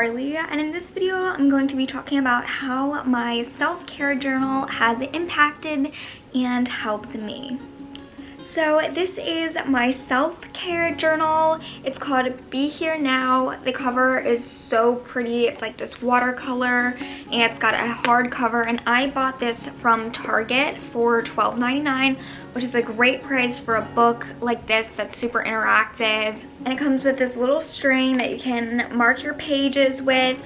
Carly, and in this video I'm going to be talking about how my self-care journal has impacted and helped me. So this is my self-care journal. It's called Be Here Now. The cover is so pretty. It's like this watercolor and it's got a hardcover, and I bought this from Target for $12.99, which is a great price for a book like this that's super interactive. And it comes with this little string that you can mark your pages with.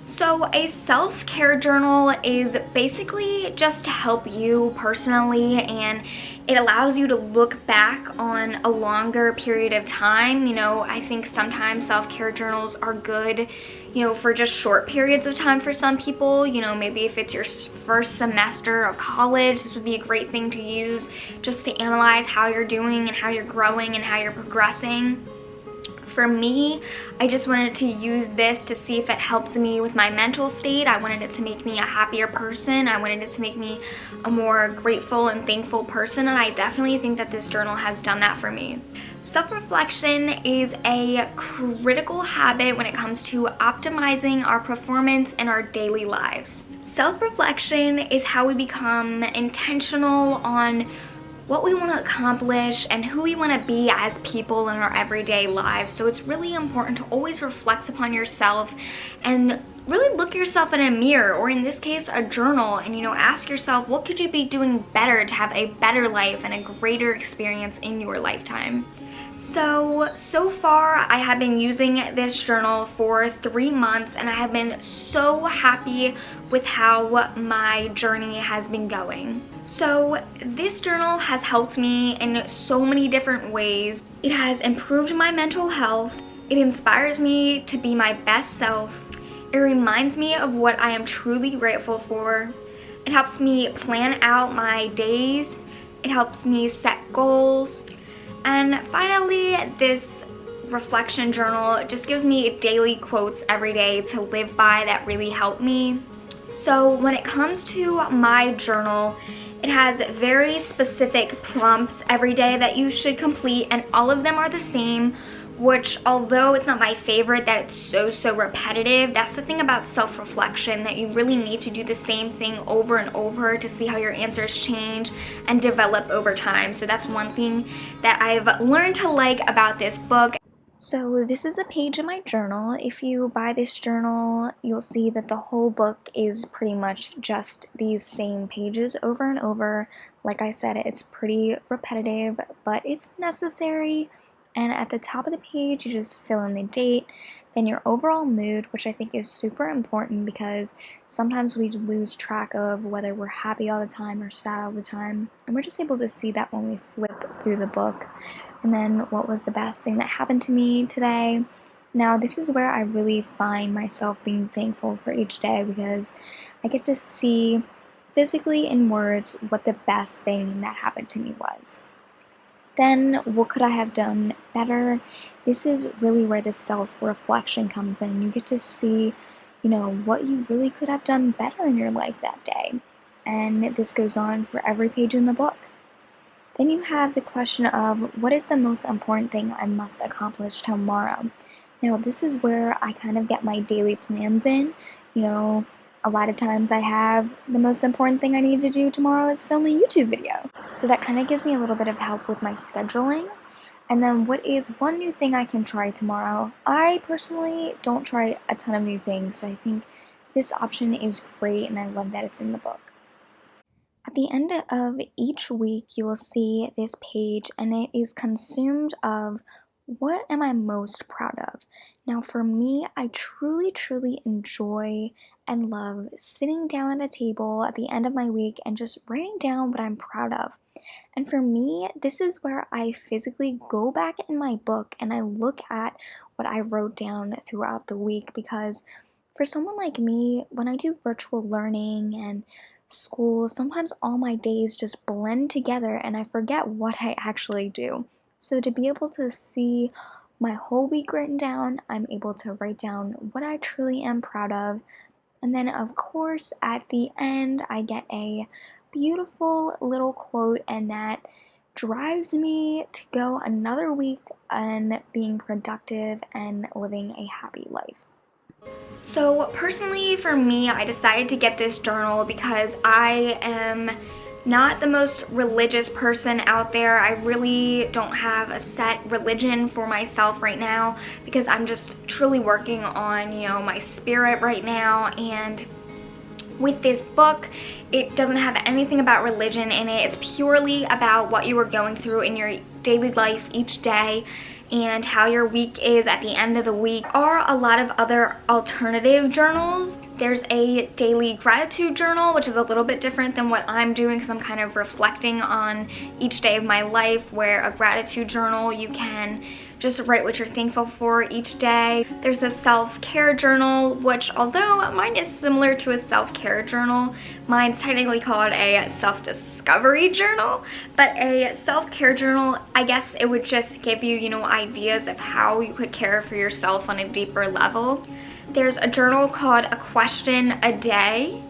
So a self-care journal is basically just to help you personally, and it allows you to look back on a longer period of time. I think sometimes self-care journals are good, for just short periods of time for some people. Maybe if it's your first semester of college, this would be a great thing to use just to analyze how you're doing and how you're growing and how you're progressing. For me, I just wanted to use this to see if it helped me with my mental state. I wanted it to make me a happier person. I wanted it to make me a more grateful and thankful person, and I definitely think that this journal has done that for me. Self-reflection is a critical habit when it comes to optimizing our performance in our daily lives. Self-reflection is how we become intentional on what we want to accomplish and who we want to be as people in our everyday lives. So it's really important to always reflect upon yourself and really look yourself in a mirror, or in this case a journal, and ask yourself, what could you be doing better to have a better life and a greater experience in your lifetime. So far I have been using this journal for 3 months, and I have been so happy with how my journey has been going. So this journal has helped me in so many different ways. It has improved my mental health. It inspires me to be my best self. It reminds me of what I am truly grateful for. It helps me plan out my days. It helps me set goals. And finally, this reflection journal just gives me daily quotes every day to live by that really help me. So when it comes to my journal, it has very specific prompts every day that you should complete, and all of them are the same, which, although it's not my favorite that it's so repetitive, that's the thing about self-reflection, that you really need to do the same thing over and over to see how your answers change and develop over time. So that's one thing that I've learned to like about this book. So this is a page in my journal. If you buy this journal, you'll see that the whole book is pretty much just these same pages over and over. Like I said, it's pretty repetitive, but it's necessary. And at the top of the page, you just fill in the date, then your overall mood, which I think is super important because sometimes we lose track of whether we're happy all the time or sad all the time. And we're just able to see that when we flip through the book. And then what was the best thing that happened to me today. Now this is where I really find myself being thankful for each day, because I get to see physically in words what the best thing that happened to me was. Then what could I have done better? This is really where the self-reflection comes in. You get to see, what you really could have done better in your life that day. And this goes on for every page in the book. Then you have the question of, what is the most important thing I must accomplish tomorrow? Now this is where I kind of get my daily plans in. A lot of times I have the most important thing I need to do tomorrow is film a YouTube video. So that kind of gives me a little bit of help with my scheduling. And then what is one new thing I can try tomorrow? I personally don't try a ton of new things, so I think this option is great, and I love that it's in the book. At the end of each week, you will see this page, and it is consumed of what am I most proud of. Now for me, I truly enjoy and love sitting down at a table at the end of my week and just writing down what I'm proud of. And for me, this is where I physically go back in my book and I look at what I wrote down throughout the week, because for someone like me, when I do virtual learning and school, sometimes all my days just blend together and I forget what I actually do. So to be able to see my whole week written down, I'm able to write down what I truly am proud of. And then of course at the end I get a beautiful little quote, and that drives me to go another week and being productive and living a happy life. So personally for me, I decided to get this journal because I am not the most religious person out there. I really don't have a set religion for myself right now because I'm just truly working on, my spirit right now. And with this book, it doesn't have anything about religion in it. It's purely about what you are going through in your daily life each day and how your week is at the end of the week. There are a lot of other alternative journals. There's a daily gratitude journal, which is a little bit different than what I'm doing because I'm kind of reflecting on each day of my life, where a gratitude journal, you can just write what you're thankful for each day. There's a self-care journal, which although mine is similar to a self-care journal, mine's technically called a self-discovery journal, but a self-care journal, I guess it would just give you, ideas of how you could care for yourself on a deeper level. There's a journal called A Question a Day.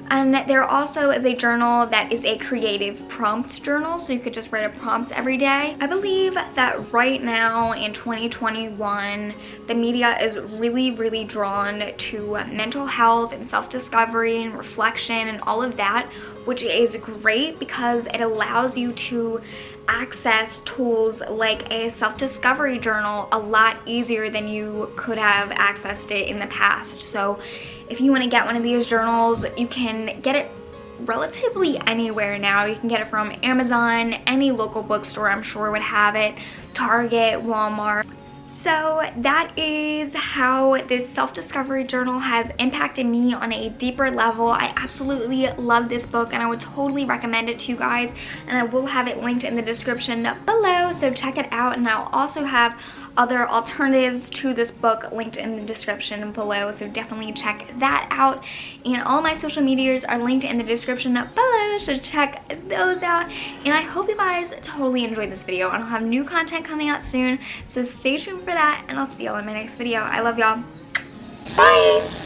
And there also is a journal that is a creative prompt journal, so you could just write a prompt every day. I believe that right now in 2021, the media is really drawn to mental health and self-discovery and reflection and all of that, which is great because it allows you to access tools like a self-discovery journal a lot easier than you could have accessed it in the past. So if you want to get one of these journals, you can get it relatively anywhere now. You can get it from Amazon, any local bookstore I'm sure would have it, Target, Walmart. So that is how this self-discovery journal has impacted me on a deeper level. I absolutely love this book and I would totally recommend it to you guys, and I will have it linked in the description below, so check it out. And I'll also have other alternatives to this book linked in the description below, so definitely check that out. And all my social medias are linked in the description below, so check those out. And I hope you guys totally enjoyed this video, and I'll have new content coming out soon, so stay tuned for that, and I'll see y'all in my next video. I love y'all. Bye!